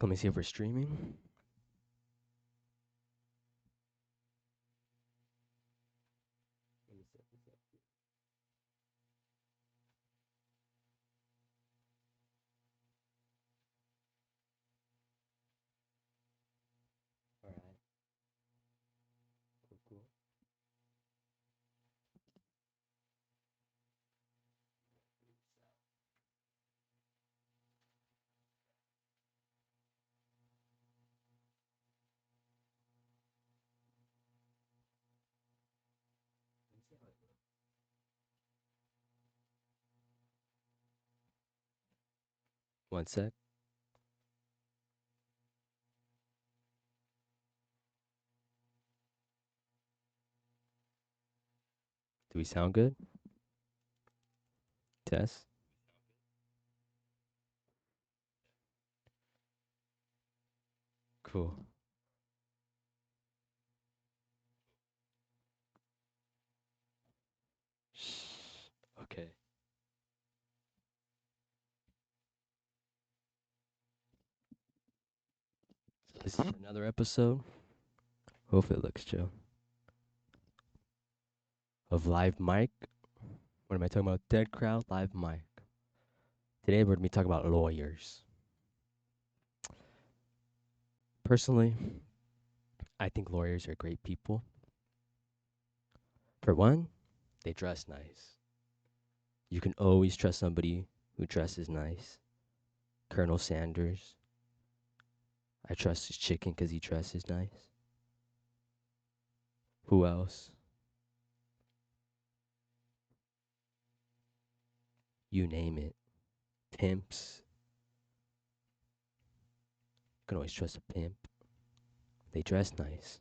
Let me see if we're streaming. Let me set this up. All right. Cool, cool. Let me see how it looks. One sec. Do we sound good? Test. Cool. Shh. Okay. So this is another episode. Hope it looks chill. Of live mic. What am I talking about? Dead crowd, live mic. Today we're gonna be talking about lawyers. Personally, I think lawyers are great people. For one, they dress nice. You can always trust somebody who dresses nice. Colonel Sanders. I trust his chicken because he dresses nice. Who else? You name it. Pimps. You can always trust a pimp. They dress nice.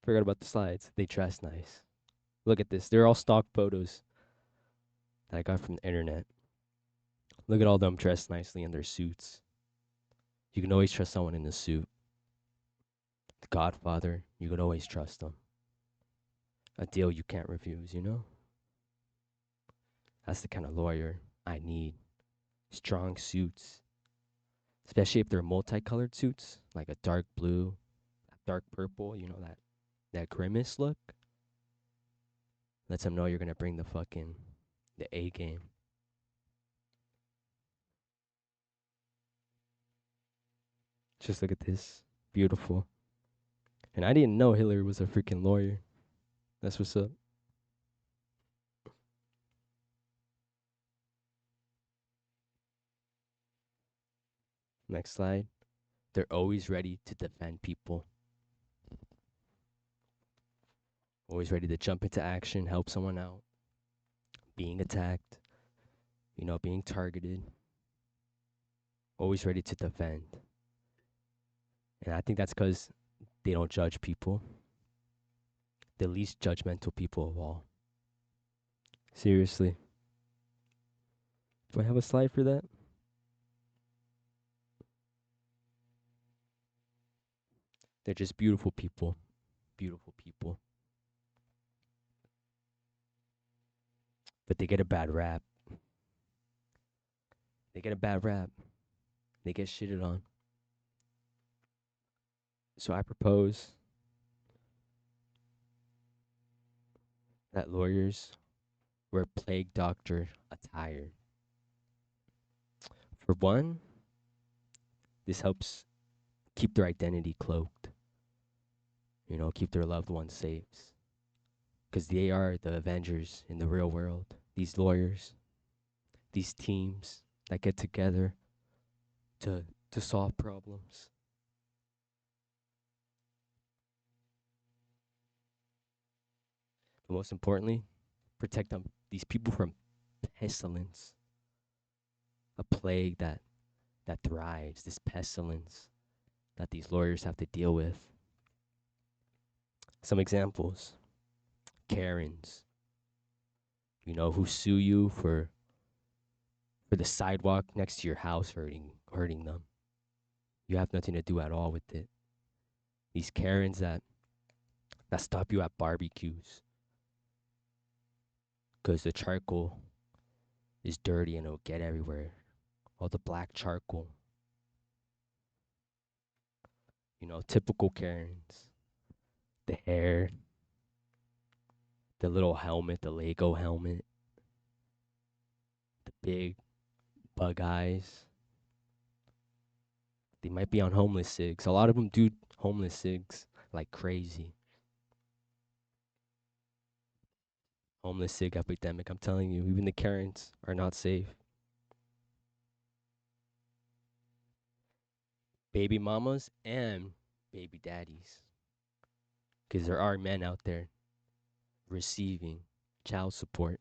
Forgot about the slides. They dress nice. Look at this. They're all stock photos that I got from the internet. Look at all them dressed nicely in their suits. You can always trust someone in a suit. The Godfather, you can always trust them. A deal you can't refuse, you know? That's the kind of lawyer I need. Strong suits, especially if they're multicolored suits, like a dark blue, a dark purple, you know, that grimace look. Lets them know you're gonna bring the A game. Just look at this. Beautiful. And I didn't know Hillary was a freaking lawyer. That's what's up. Next slide. They're always ready to defend people. Always ready to jump into action, help someone out, being attacked, being targeted. Always ready to defend. And I think that's because they don't judge people. The least judgmental people of all. Seriously. Do I have a slide for that? They're just beautiful people. Beautiful people. But they get a bad rap. They get a bad rap. They get shitted on. So I propose that lawyers wear plague doctor attire. For one, this helps keep their identity cloaked. Keep their loved ones safe. Because they are the Avengers in the real world. These lawyers, these teams that get together to solve problems. But most importantly, protect these people from pestilence, a plague that thrives, this pestilence that these lawyers have to deal with. Some examples: Karens, who sue you for the sidewalk next to your house hurting them. You have nothing to do at all with it. These Karens that stop you at barbecues because the charcoal is dirty and it'll get everywhere. All the black charcoal. Typical Karens. The hair, the little helmet, the Lego helmet, the big bug eyes. They might be on homeless cigs. A lot of them do homeless cigs like crazy. Homeless cig epidemic. I'm telling you, even the Karens are not safe. Baby mamas and baby daddies. Because there are men out there receiving child support.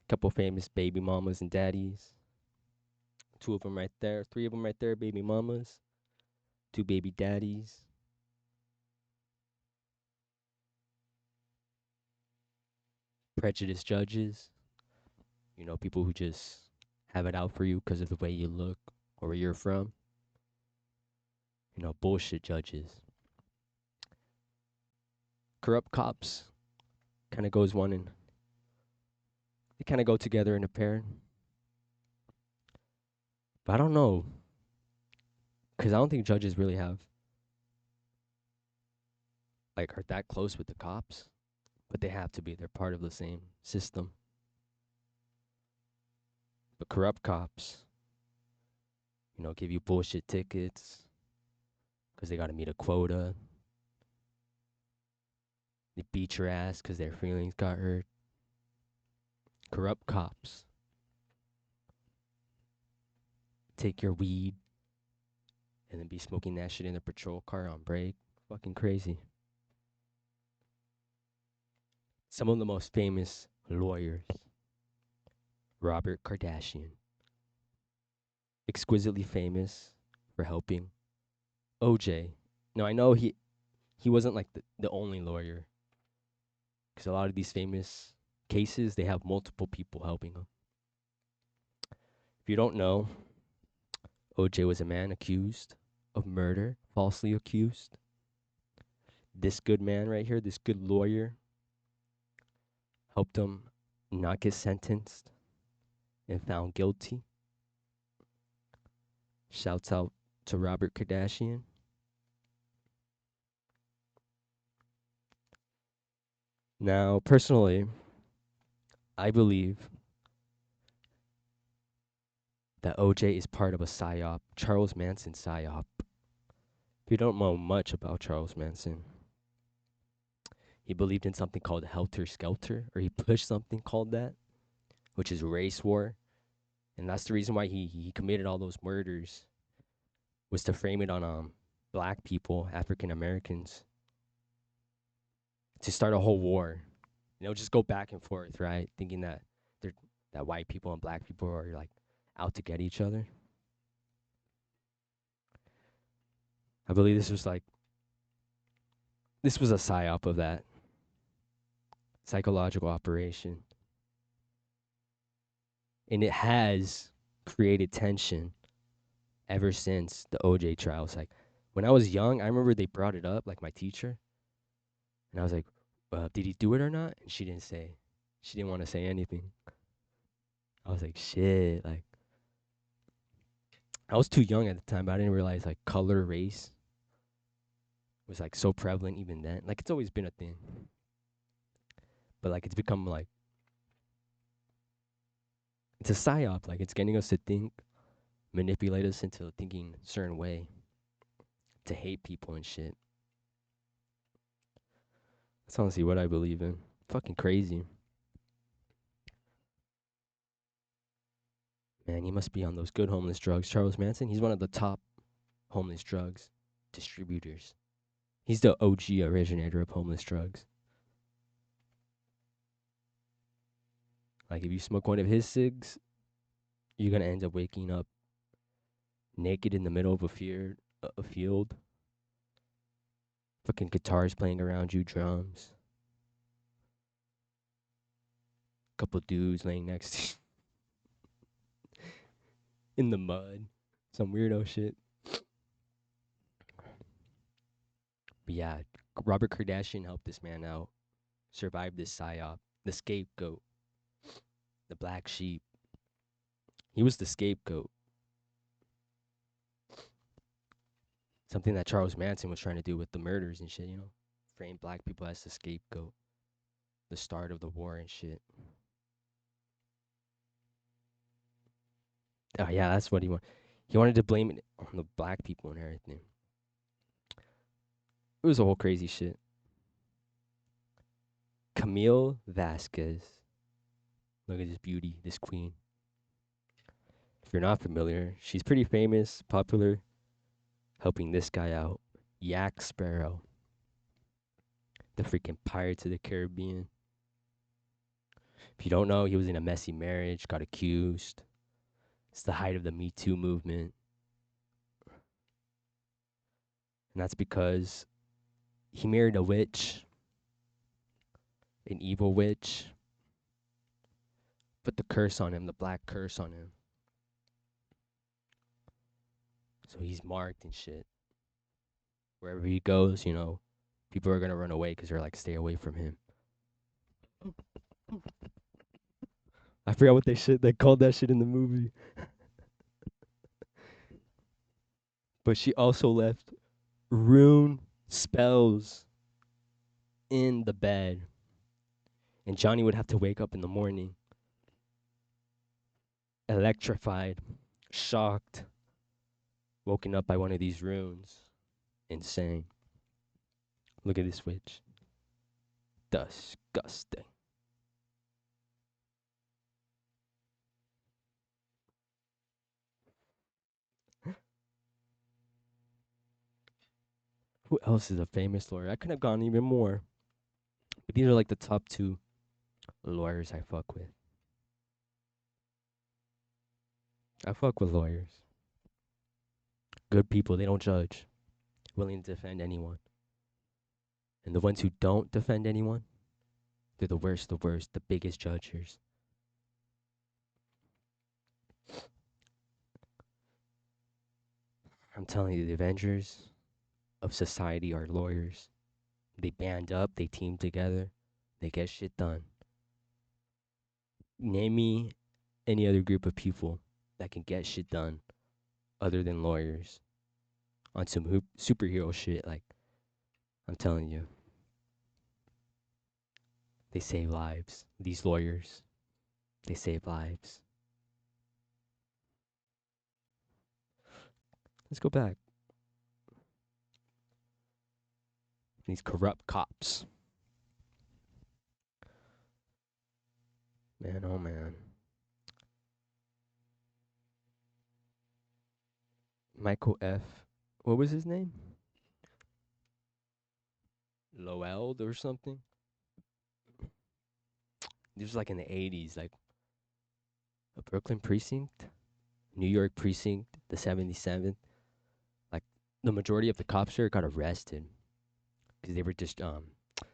Couple famous baby mamas and daddies. Two of them right there. Three of them right there, baby mamas. Two baby daddies. Prejudiced judges. People who just have it out for you because of the way you look or where you're from. Bullshit judges. Corrupt cops kind of goes one and they kind of go together in a pair. But I don't know, because I don't think judges really are that close with the cops, but they have to be. They're part of the same system. But corrupt cops, give you bullshit tickets because they got to meet a quota. They beat your ass because their feelings got hurt. Corrupt cops take your weed and then be smoking that shit in the patrol car on break. Fucking crazy. Some of the most famous lawyers. Robert Kardashian. Exquisitely famous for helping OJ. Now, I know he wasn't like the only lawyer, because a lot of these famous cases, they have multiple people helping them. If you don't know, OJ was a man accused of murder, falsely accused. This good man right here, this good lawyer, helped him not get sentenced and found guilty. Shouts out to Robert Kardashian. Now, personally, I believe that OJ is part of a psyop, Charles Manson psyop. If you don't know much about Charles Manson, he believed in something called Helter Skelter, or he pushed something called that, which is race war. And that's the reason why he committed all those murders, was to frame it on black people, African Americans, to start a whole war. Just go back and forth, right? Thinking that that white people and black people are like out to get each other. I believe this was a psyop of that psychological operation. And it has created tension ever since the OJ trials. Like, when I was young, I remember they brought it up, like my teacher, and I was like, did he do it or not? And she didn't say. She didn't want to say anything. I was like, shit. Like, I was too young at the time, but I didn't realize like color, race was like so prevalent even then. Like, it's always been a thing, but like it's become like it's a psyop. Like, it's getting us to think, manipulate us into thinking a certain way, to hate people and shit. That's honestly what I believe in. Fucking crazy. Man, he must be on those good homeless drugs. Charles Manson, he's one of the top homeless drugs distributors. He's the OG originator of homeless drugs. Like, if you smoke one of his cigs, you're gonna end up waking up naked in the middle of a field. Fucking guitars playing around you, drums. Couple dudes laying next to you in the mud. Some weirdo shit. But yeah, Robert Kardashian helped this man out, survived this psyop, the scapegoat, the black sheep. He was the scapegoat. Something that Charles Manson was trying to do with the murders and shit, frame black people as the scapegoat, the start of the war and shit. Oh yeah, that's what he wanted. He wanted to blame it on the black people and everything. It was a whole crazy shit. Camille Vasquez. Look at this beauty, this queen. If you're not familiar, she's pretty famous, popular, helping this guy out. Yak Sparrow, the freaking Pirates of the Caribbean. If you don't know, he was in a messy marriage, got accused. It's the height of the Me Too movement. And that's because he married a witch, an evil witch, put the curse on him, the black curse on him. So he's marked and shit. Wherever he goes, people are gonna run away because they're like, stay away from him. I forgot what they called that shit in the movie. But she also left rune spells in the bed. And Johnny would have to wake up in the morning electrified, shocked, woken up by one of these runes. Insane. Look at this witch. Disgusting. Who else is a famous lawyer? I could have gone even more. But these are like the top two lawyers I fuck with. I fuck with lawyers. Good people, they don't judge. Willing to defend anyone. And the ones who don't defend anyone, they're the worst, the biggest judges. I'm telling you, the Avengers of society are lawyers. They band up, they team together, they get shit done. Name me any other group of people that can get shit done other than lawyers on some superhero shit. Like, I'm telling you, they save lives. These lawyers, they save lives. Let's go back. These corrupt cops. Man, oh man. Michael F. What was his name? Lowell or something? This was like in the 80s, like a Brooklyn precinct, New York precinct, the 77th. Like the majority of the cops there got arrested because they were just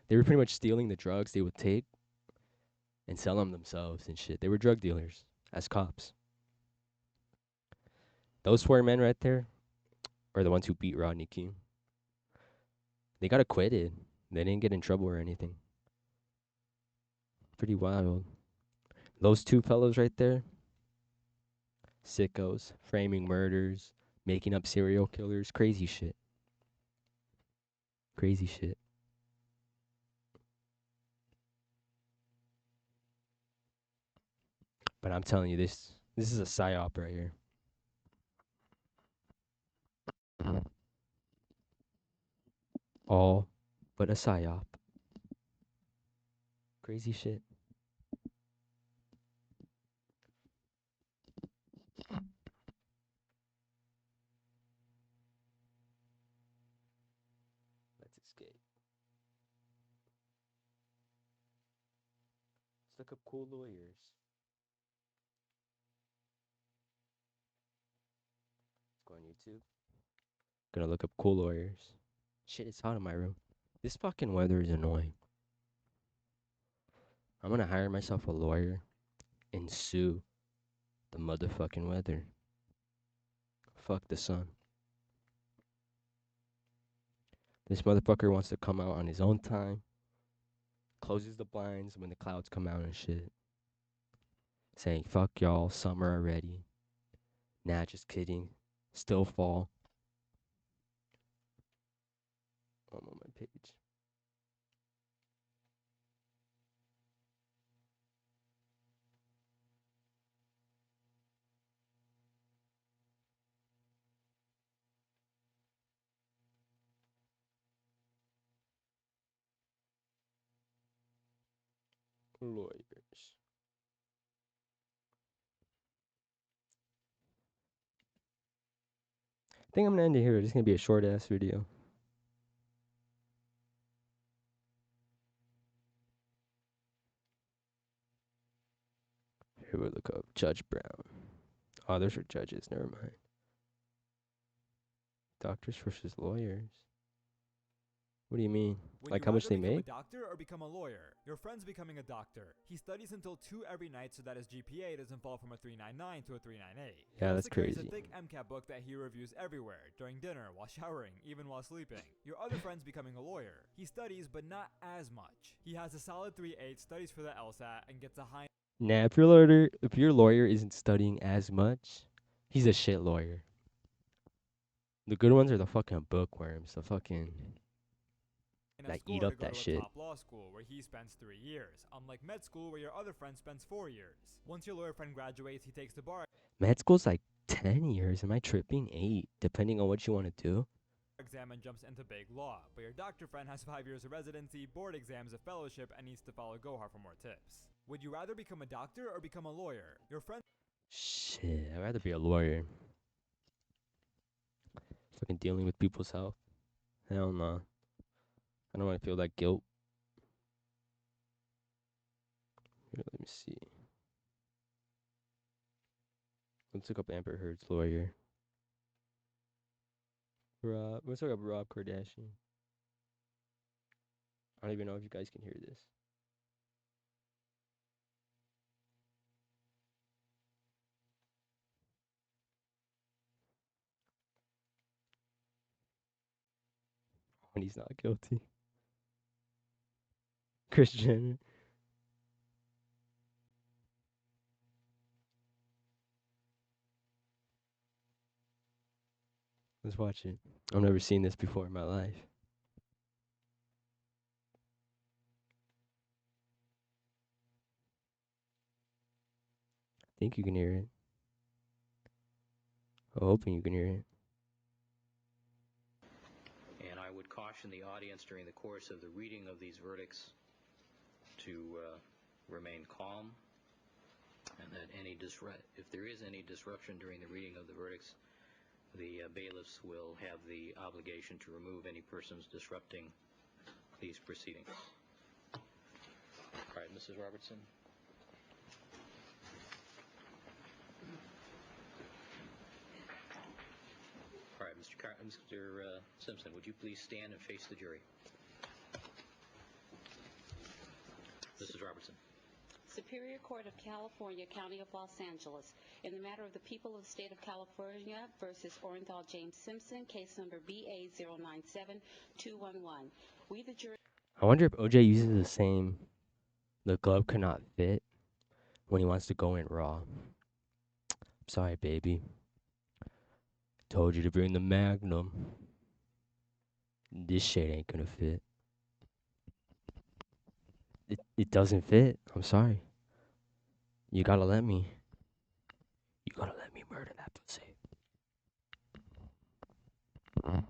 they were pretty much stealing the drugs they would take and sell them themselves and shit. They were drug dealers as cops. Those four men right there are the ones who beat Rodney King. They got acquitted. They didn't get in trouble or anything. Pretty wild. Those two fellows right there, sickos, framing murders, making up serial killers, crazy shit. Crazy shit. But I'm telling you, this is a psyop right here. All but a psyop. Crazy shit. Let's escape. Let's look up cool lawyers. Let's go on YouTube. Gonna look up cool lawyers. Shit, it's hot in my room. This fucking weather is annoying. I'm gonna hire myself a lawyer and sue the motherfucking weather. Fuck the sun. This motherfucker wants to come out on his own time. Closes the blinds when the clouds come out and shit. Saying, fuck y'all, summer already. Nah, just kidding. Still fall. I'm on my page. Lawyers. I think I'm gonna end it here. It's gonna be a short ass video. Here we look up Judge Brown. Oh, those are judges. Never mind. Doctors versus lawyers. What do you mean? Would Like you how much rather they become make? a doctor or become a lawyer? Your friend's becoming a doctor. He studies until 2 every night so that his GPA doesn't fall from a 3.99 to a 3.98. Yeah, that's carries crazy. a thick MCAT book that he reviews everywhere, during dinner, while showering, even while sleeping. Your other friend's becoming a lawyer. He studies, but not as much. He has a solid 3.8, studies for the LSAT, and gets a high... Nah, if your lawyer isn't studying as much, he's a shit lawyer. The good ones are the fucking bookworms. The fucking like eat up that shit. Top law school where he spends 3 years, unlike med school where your other friend spends 4 years. Once your lawyer friend graduates, he takes the bar Med school's like 10 years. Am I tripping? 8, depending on what you want to do. exam and jumps into big law, but your doctor friend has 5 years of residency, board exams, a fellowship, and needs to follow Gohar for more tips. Would you rather become a doctor or become a lawyer? Your friend... Shit, I'd rather be a lawyer. Fucking dealing with people's health. Hell no. I don't want to feel that guilt. Here, let me see. Let's look up Amber Heard's lawyer. Let's look up Rob Kardashian. I don't even know if you guys can hear this. When he's not guilty. Kris Jenner. Let's watch it. I've never seen this before in my life. I think you can hear it. I'm hoping you can hear it. And I would caution the audience during the course of the reading of these verdicts to remain calm, and that if there is any disruption during the reading of the verdicts, the bailiffs will have the obligation to remove any persons disrupting these proceedings. All right, Mrs. Robertson. All right, Mr. Simpson, would you please stand and face the jury? Mrs. Robertson. Superior Court of California, County of Los Angeles, in the matter of the people of the state of California versus Orenthal James Simpson, case number BA097211. We, the jury... I wonder if OJ uses the same, the glove cannot fit, when he wants to go in raw. Sorry, baby. Told you to bring the Magnum. This shit ain't gonna fit. It doesn't fit. I'm sorry. You gotta let me. You gotta let me murder that pussy. Let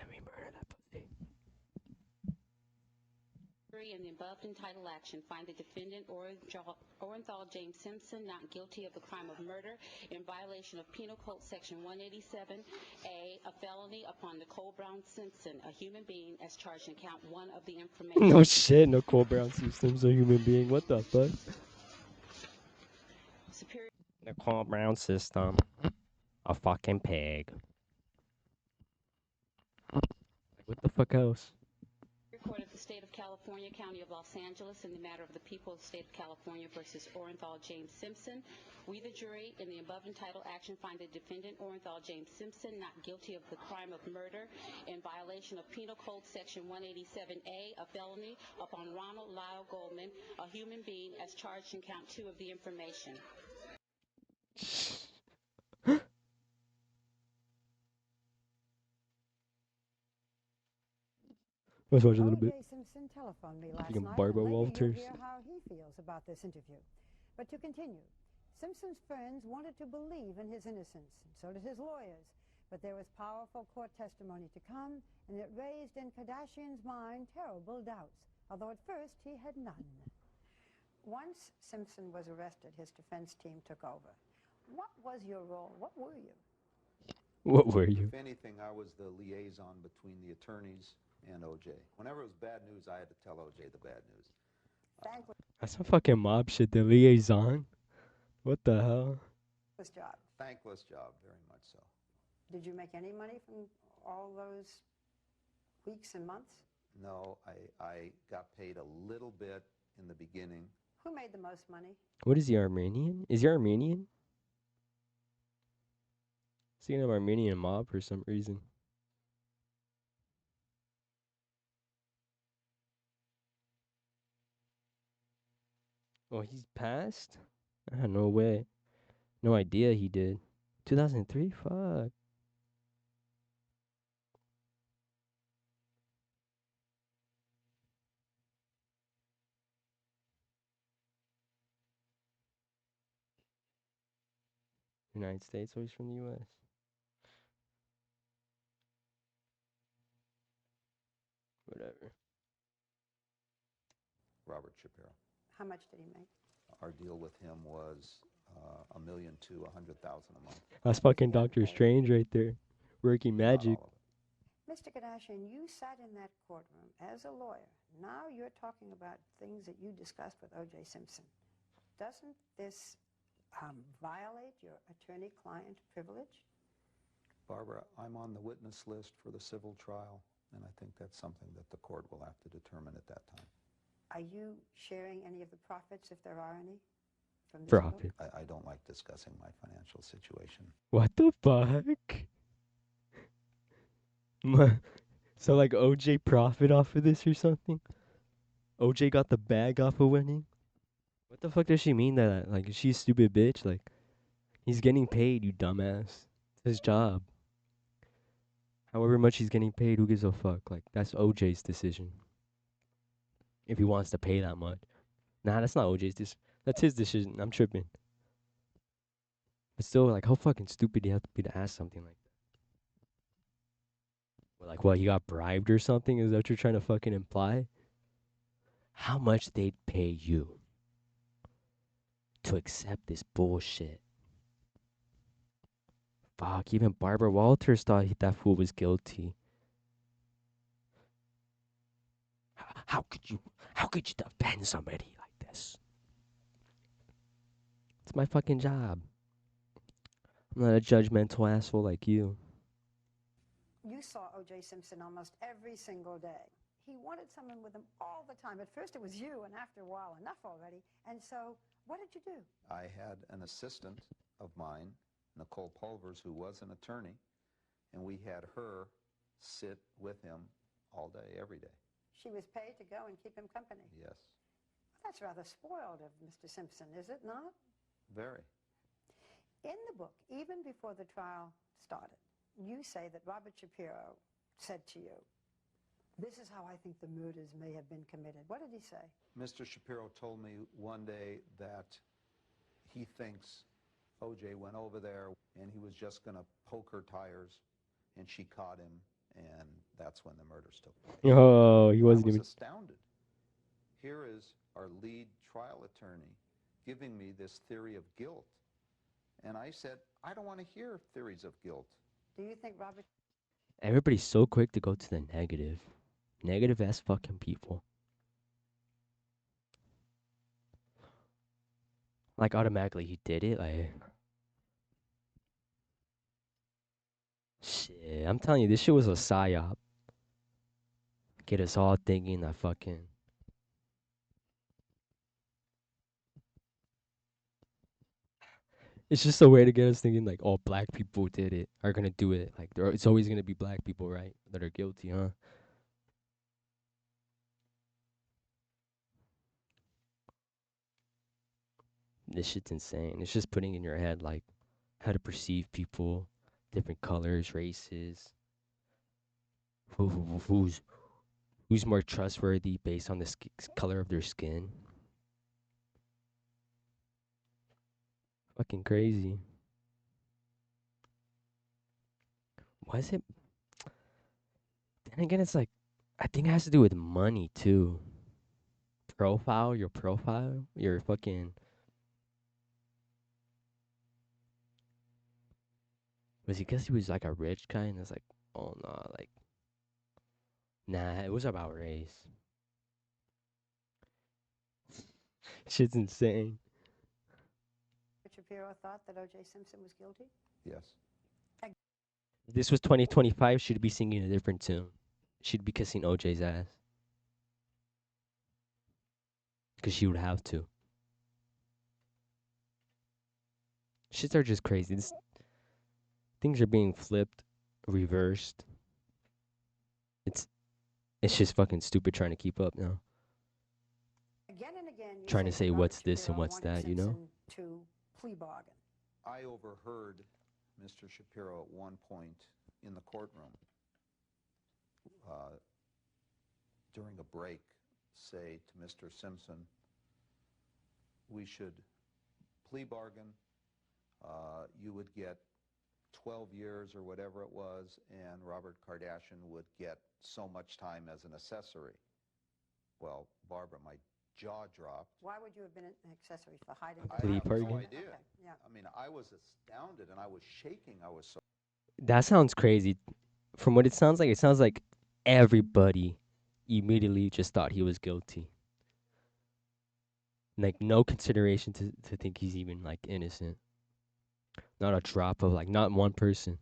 me murder that pussy. In the above entitled action, find the defendant Orenthal James Simpson not guilty of the crime of murder in violation of Penal Code Section 187A, a felony upon Nicole Brown Simpson, a human being, as charged in count 1 of the information. No shit, Nicole Brown Simpson's a human being. What the fuck? Nicole Brown System. A fucking pig. Like, what the fuck else? Court of the State of California, County of Los Angeles, in the matter of the people of the State of California versus Orenthal James Simpson. We, the jury, in the above entitled action, find the defendant, Orenthal James Simpson, not guilty of the crime of murder in violation of Penal Code Section 187A, a felony, upon Ronald Lyle Goldman, a human being, as charged in count 2 of the information. Let's watch a little bit. O.J. Simpson telephoned me last Freaking night, Barbara and later Walters. you'll hear how he feels about this interview. But to continue, Simpson's friends wanted to believe in his innocence, and so did his lawyers. But there was powerful court testimony to come, and it raised in Kardashian's mind terrible doubts, although at first he had none. Once Simpson was arrested, his defense team took over. What was your role? What were you? What were you? If anything, I was the liaison between the attorneys and O.J. Whenever it was bad news, I had to tell O.J. the bad news. Thankless That's some fucking mob shit. The liaison. What the hell? job. Thankless job, very much so. Did you make any money from all those weeks and months? No, I got paid a little bit in the beginning. Who made the most money? What is he, Armenian? Is he Armenian? Is he an Armenian mob for some reason? Oh, he's passed? No way. No idea he did. 2003? Fuck. United States or he's from the US? Whatever. Robert Shapiro. How much did he make? Our deal with him was $1 million to $100,000 a month. That's fucking Doctor Strange right there. Working Not magic. all of it. Mr. Kardashian, you sat in that courtroom as a lawyer. Now you're talking about things that you discussed with O.J. Simpson. Doesn't this violate your attorney-client privilege? Barbara, I'm on the witness list for the civil trial, and I think that's something that the court will have to determine at that time. Are you sharing any of the profits, if there are any, from this book? Profit. I don't like discussing my financial situation. What the fuck? So like OJ profit off of this or something? OJ got the bag off of winning? What the fuck does she mean that? Like, is she a stupid bitch? Like, he's getting paid, you dumbass. It's his job. However much he's getting paid, who gives a fuck? Like, that's OJ's decision. If he wants to pay that much. Nah, that's not OJ's decision. That's his decision. I'm tripping. But still, like, how fucking stupid do you have to be to ask something like that? Like, what, he got bribed or something? Is that what you're trying to fucking imply? How much they'd pay you to accept this bullshit? Fuck, even Barbara Walters thought that fool was guilty. How could you defend somebody like this? It's my fucking job. I'm not a judgmental asshole like you. You saw O.J. Simpson almost every single day. He wanted someone with him all the time. At first it was you, and after a while, enough already. And so, what did you do? I had an assistant of mine, Nicole Pulvers, who was an attorney, and we had her sit with him all day, every day. She was paid to go and keep him company. Yes, That's rather spoiled of Mr. Simpson, is it not? very. In the book, even before the trial started, you say that Robert Shapiro said to you, "This is how I think the murders may have been committed." What did he say? Mr. Shapiro told me one day that he thinks O.J. went over there and he was just going to poke her tires, and she caught him, and that's when the murders took place. Oh, he I wasn't was even. astounded. Here is our lead trial attorney giving me this theory of guilt. And I said, I don't want to hear theories of guilt. Do you think Robert... Everybody's so quick to go to the negative. Negative ass fucking people. Like, automatically he did it, like... Shit, I'm telling you, this shit was a psyop. Get us all thinking that fucking. It's just a way to get us thinking like, oh, black people did it, are gonna do it. Like, it's always gonna be black people, right, that are guilty, huh? This shit's insane. It's just putting in your head like how to perceive people, different colors, races, who's more trustworthy based on the color of their skin. Fucking crazy. Why is it? Then again, it's like I think it has to do with money too. Profile, your fucking. Was he? Guess he was like a rich guy, and it's like, oh no, like, nah, it was about race. Shit's insane. Shapiro thought that O.J. Simpson was guilty? Yes. If this was 2025, she'd be singing a different tune. She'd be kissing OJ's ass. Because she would have to. Shits are just crazy. Things are being flipped, reversed. It's just fucking stupid trying to keep up now. Again and again, you Trying to say that what's Robert this and Shapiro what's wanted that, you know? Simpson to plea bargain. I overheard Mr. Shapiro at one point in the courtroom during a break say to Mr. Simpson, we should plea bargain. You would get 12 years or whatever it was, and Robert Kardashian would get so much time as an accessory. Well, Barbara, my jaw dropped. Why would you have been an accessory for hiding? I Plea have no bargain? idea. Okay, yeah. I mean, I was astounded and I was shaking. I was so. That sounds crazy. From what it sounds like everybody immediately just thought he was guilty. Like, no consideration to think he's even, like, innocent. Not a drop of, like, not one person.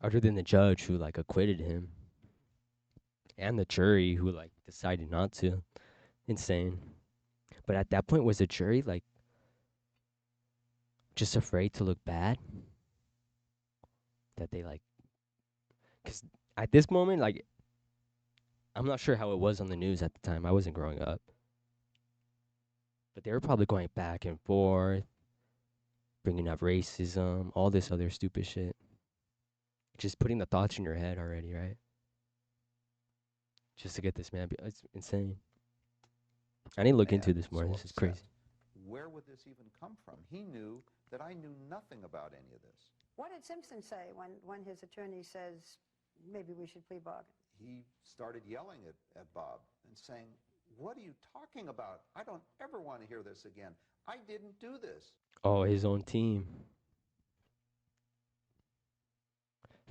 Other than the judge who, like, acquitted him. And the jury who, like, decided not to. Insane. But at that point, was the jury, like, just afraid to look bad? That they, like... Because at this moment, like, I'm not sure how it was on the news at the time. I wasn't growing up. But they were probably going back and forth, bringing up racism, all this other stupid shit. Just putting the thoughts in your head already, right? Just to get this man. It's insane. I need to look into this more. So This is upset. crazy. Where would this even come from? He knew that I knew nothing about any of this. What did Simpson say when his attorney says, maybe we should plea bargain? He started yelling at Bob and saying, what are you talking about? I don't ever want to hear this again. I didn't do this. Oh, his own team.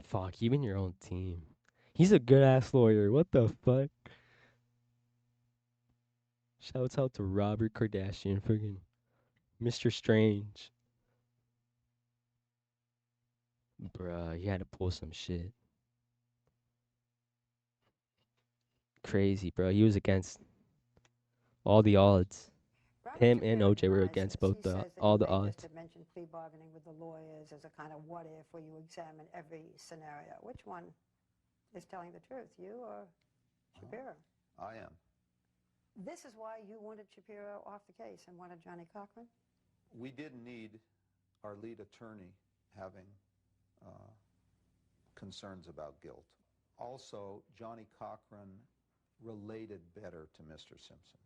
Fuck, even your own team. He's a good ass lawyer. What the fuck? Shouts out to Robert Kardashian, freaking Mr. Strange. Bruh, he had to pull some shit. Crazy, bro. He was against all the odds. Robert Him and Shapiro OJ were denies against this. both He the says that all you the may odds. just have mentioned plea bargaining with the lawyers as a kind of what if, where you examine every scenario. Which one is telling the truth, you or Shapiro? I am. This is why you wanted Shapiro off the case and wanted Johnny Cochran? We didn't need our lead attorney having concerns about guilt. Also, Johnny Cochran related better to Mr. Simpson.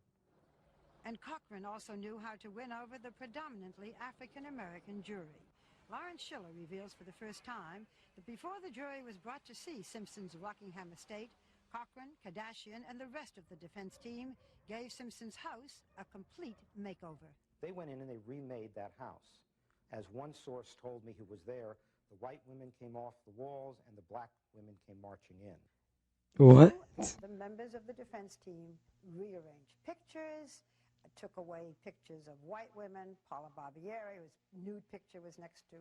And Cochran also knew how to win over the predominantly African-American jury. Lawrence Schiller reveals for the first time that before the jury was brought to see Simpson's Rockingham estate, Cochran, Kardashian, and the rest of the defense team gave Simpson's house a complete makeover. They went in and they remade that house. As one source told me who was there, the white women came off the walls and the black women came marching in. What? The members of the defense team rearranged pictures, took away pictures of white women. Paula Barbieri, whose nude picture was next to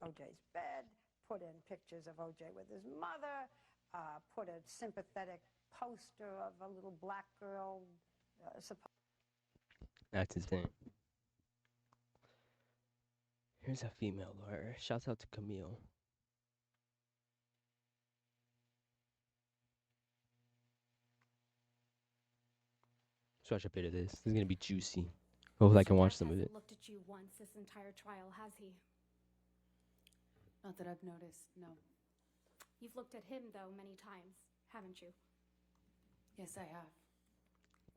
O.J.'s bed, put in pictures of O.J. with his mother. put a sympathetic poster of a little black girl. That's insane. Here's a female lawyer. Shouts out to Camille. Let's watch a bit of this. This is gonna be juicy. Hopefully I can watch some of it. Looked at you once this entire trial, has he? Not that I've noticed, no. You've looked at him, though, many times, haven't you? Yes, I have.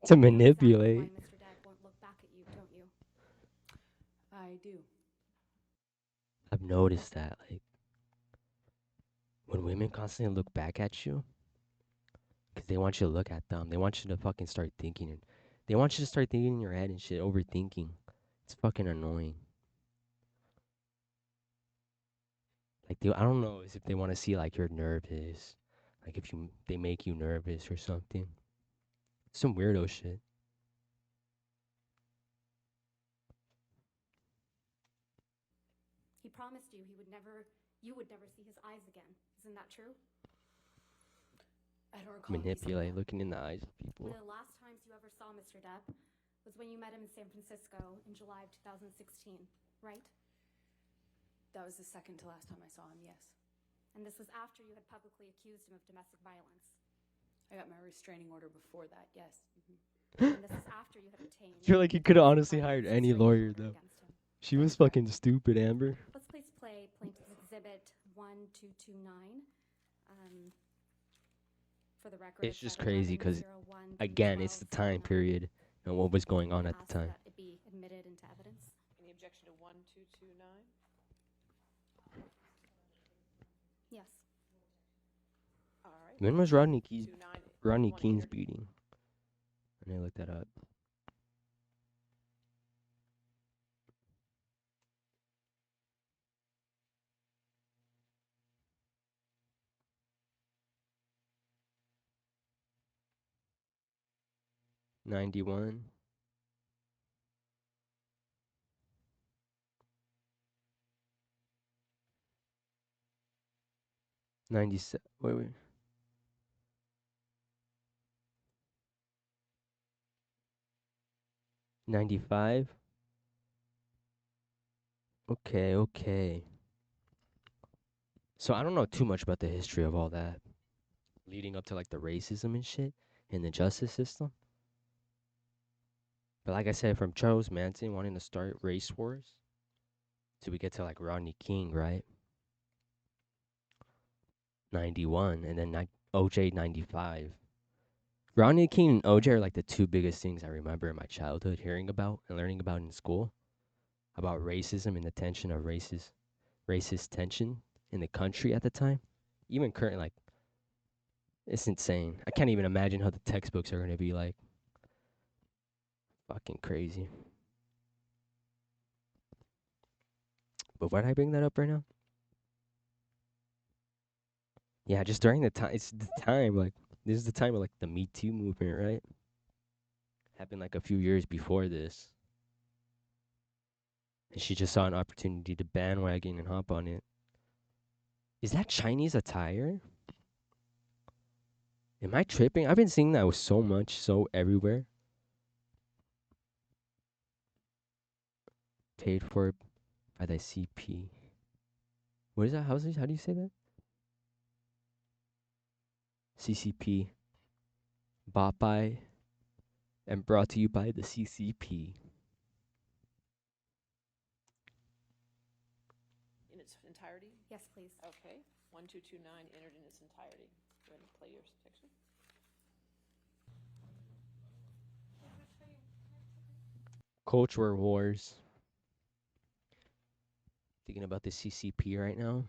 To manipulate. Why Mr. Dad won't look back at you, don't you? I do. I've noticed that, like, when women constantly look back at you, because they want you to look at them. They want you to fucking start thinking. And they want you to start thinking in your head and shit, overthinking. It's fucking annoying. Like, I don't know if they want to see, like, you're nervous. Like, if they make you nervous or something. Some weirdo shit. He promised you you would never see his eyes again. Isn't that true? I don't recall. Manipulate, looking in the eyes of people. One of the last times you ever saw Mr. Depp was when you met him in San Francisco in July of 2016, right? That was the second to last time I saw him, yes. And this was after you had publicly accused him of domestic violence. I got my restraining order before that, yes. And this is after you had obtained... I feel like you could have honestly hired any lawyer, though. She was fucking stupid, Amber. Let's please play Plaintiff's Exhibit 1229. For the record, It's just crazy because, again, it's the time period and what was going on at the time. It be admitted into evidence. Any objection to 1229? Yes. All right. When was Rodney Rodney King's beating? I need to look that up. '91. 97. Wait. 95. Okay. So I don't know too much about the history of all that. Leading up to like the racism and shit in the justice system. But like I said, from Charles Manson wanting to start race wars till we get to like Rodney King, right? 91, and then OJ 95. Rodney King and OJ are like the two biggest things I remember in my childhood hearing about and learning about in school. About racism and the tension of racist tension in the country at the time. Even current, like, it's insane. I can't even imagine how the textbooks are going to be like. Fucking crazy. But why did I bring that up right now? Yeah, just during the time, it's the time, like, this is the time of, like, the Me Too movement, right? Happened, like, a few years before this. And she just saw an opportunity to bandwagon and hop on it. Is that Chinese attire? Am I tripping? I've been seeing that so everywhere. Paid for by the CP. What is that? How do you say that? CCP. Bought by and brought to you by the CCP. In its entirety? Yes, please. Okay. 1229 entered in its entirety. Go ahead and play your section. Culture wars. Thinking about the CCP right now.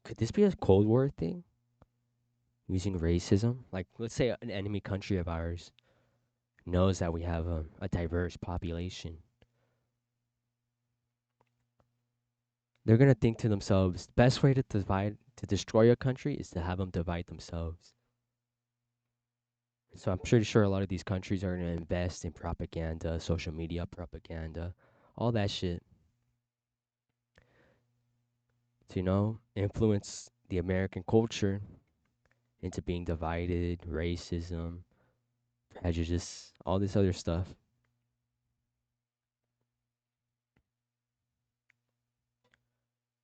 Could this be a Cold War thing? Using racism? Like, let's say an enemy country of ours knows that we have a diverse population. They're going to think to themselves, the best way to destroy a country is to have them divide themselves. So I'm pretty sure a lot of these countries are going to invest in propaganda, social media propaganda, all that shit. to, influence the American culture into being divided, racism, prejudice, all this other stuff.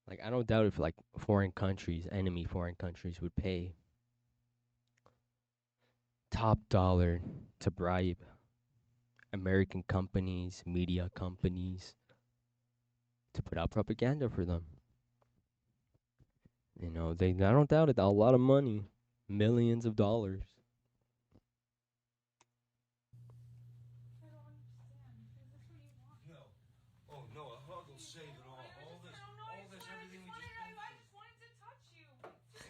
Like, I don't doubt if, like, enemy foreign countries would pay top dollar to bribe American companies, media companies, to put out propaganda for them. I don't doubt it, a lot of money, millions of dollars.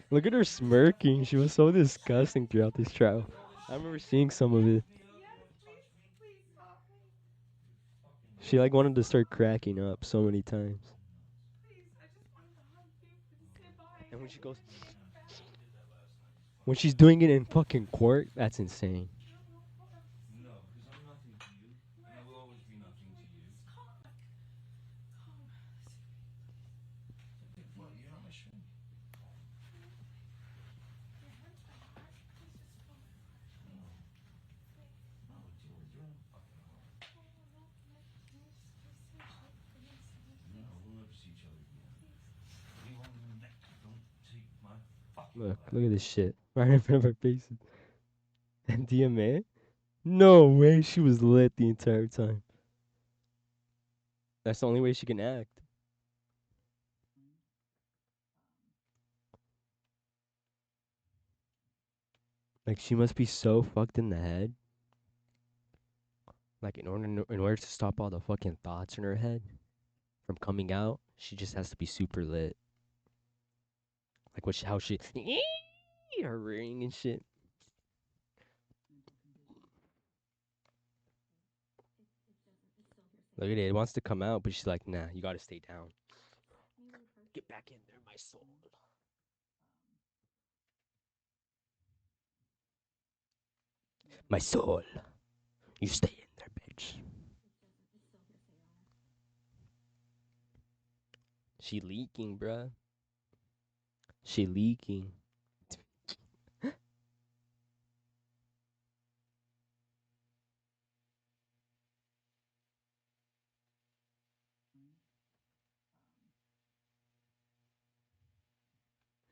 Look at her smirking. She was so disgusting throughout this trial. I remember seeing some of it. She like wanted to start cracking up so many times. And when she's doing it in fucking court, that's insane. Look at this shit right in front of our faces. And DMA? No way, she was lit the entire time. That's the only way she can act. Like, she must be so fucked in the head. Like, in order to stop all the fucking thoughts in her head from coming out, she just has to be super lit. Like, how she her ring and shit. Look at it. It wants to come out, but she's like, nah, you gotta stay down. Get back in there, my soul. My soul. You stay in there, bitch. She leaking, bruh. She leaking.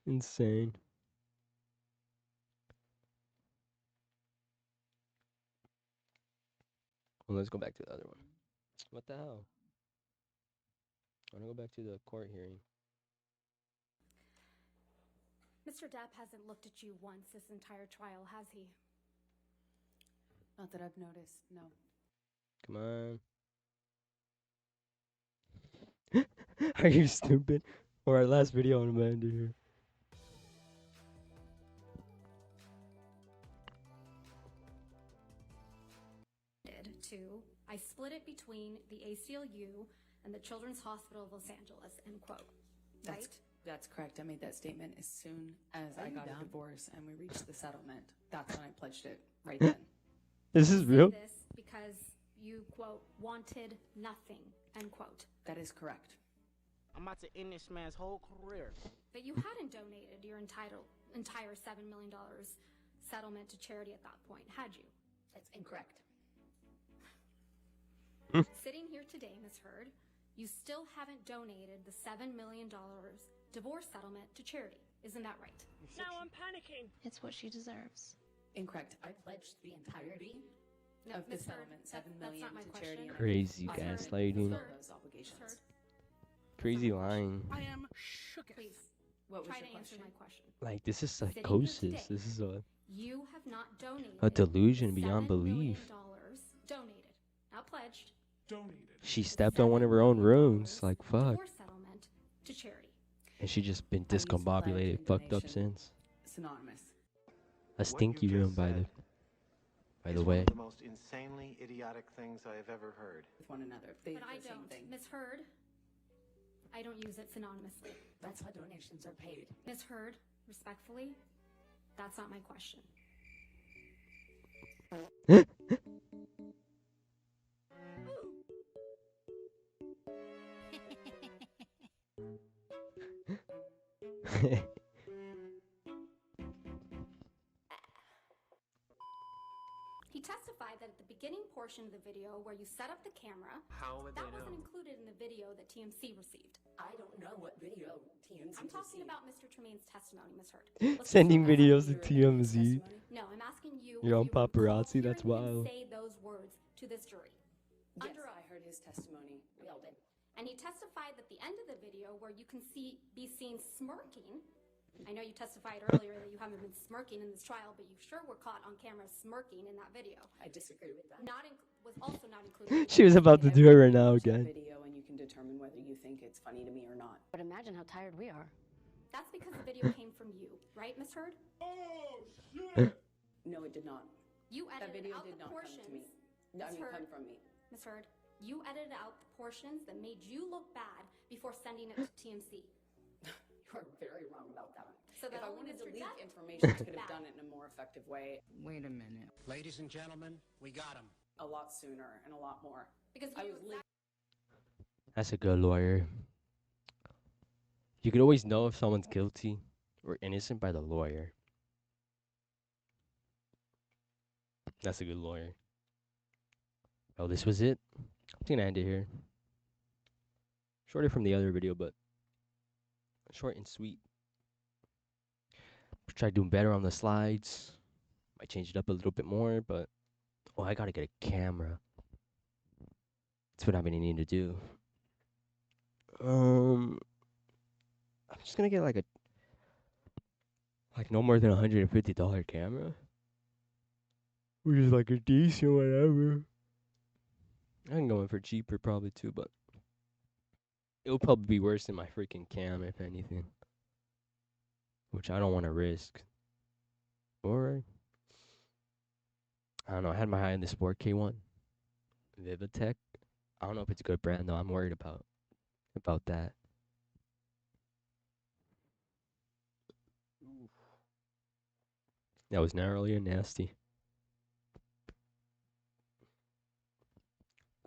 Insane. Well, let's go back to the other one. What the hell? I want to go back to the court hearing. Mr. Depp hasn't looked at you once this entire trial, has he? Not that I've noticed, no. Come on. Are you stupid? Or our last video on Amanda here. I split it between the ACLU and the Children's Hospital of Los Angeles, end quote. Right? That's correct. I made that statement as soon as I got a divorce and we reached the settlement. That's when I pledged it, right then. This is real? This because you, quote, wanted nothing, end quote. That is correct. I'm about to end this man's whole career. But you hadn't donated your entire $7 million settlement to charity at that point, had you? That's incorrect. Sitting here today, Ms. Heard, you still haven't donated the $7 million divorce settlement to charity. Isn't that right? Now I'm panicking. It's what she deserves. Incorrect. I pledged the entirety of the settlement, $7 million to charity. Crazy gaslighting. Those obligations. Crazy lying. I am shook. Please, what was try your to answer question? my question. Like, this is psychosis. This is You have not donated a delusion $7 beyond belief. Donated, not pledged. Donated. She stepped on one of her own runes. Like, fuck. Divorce settlement to charity. And she just been discombobulated, fucked up since. Synonymous. A stinky room, by the way. One of the most insanely idiotic things I have ever heard. With one another. But I don't. Ms. Heard, I don't use it synonymously. That's how donations are paid. Ms. Heard, respectfully, that's not my question. He testified that at the beginning portion of the video where you set up the camera, How would that they wasn't know? included in the video that TMC received. I don't know what video TMZ I'm talking received. about Mr. Tremaine's testimony, Ms. Heard. Let's just Sending go back. videos to Asking you to TMZ. review his testimony? No, I'm asking you You're on if you recall paparazzi, that's hearing him wild. say those words to this jury. Yes, Under I heard his testimony. We all did. And he testified that the end of the video where you can be seen smirking. I know you testified earlier that you haven't been smirking in this trial, but you sure were caught on camera smirking in that video. I disagree with that. Was also not included. She was about to do it right now Watch that again. video and you can determine whether you think it's funny to me or not. But imagine how tired we are. That's because the video came from you, right, Miss Heard? No, it did not. You That edited video out did the not come to portions. me. I mean, come from me. Miss Heard, you edited out the portions that made you look bad before sending it to TMC. You are very wrong about that. So that If I only wanted to Mr. leak Jack information, I could have bad. done it in a more effective way. Wait a minute. Ladies and gentlemen, we got him. A lot sooner and a lot more. Because I you was exactly That's a good lawyer. You could always know if someone's guilty or innocent by the lawyer. That's a good lawyer. Oh, this was it? I'm gonna end it here. Shorter from the other video, but short and sweet. Try doing better on the slides. Might change it up a little bit more, but I gotta get a camera. That's what I'm gonna need to do. I'm just gonna get like no more than $150 camera, which is like a decent whatever. I can go in for cheaper probably too, but it'll probably be worse than my freaking cam if anything, which I don't want to risk. Or I don't know. I had my eye on the Sport K1, Vivatech. I don't know if it's a good brand though. I'm worried about that. That was gnarly and nasty.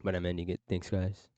But I'm ending it. Thanks, guys.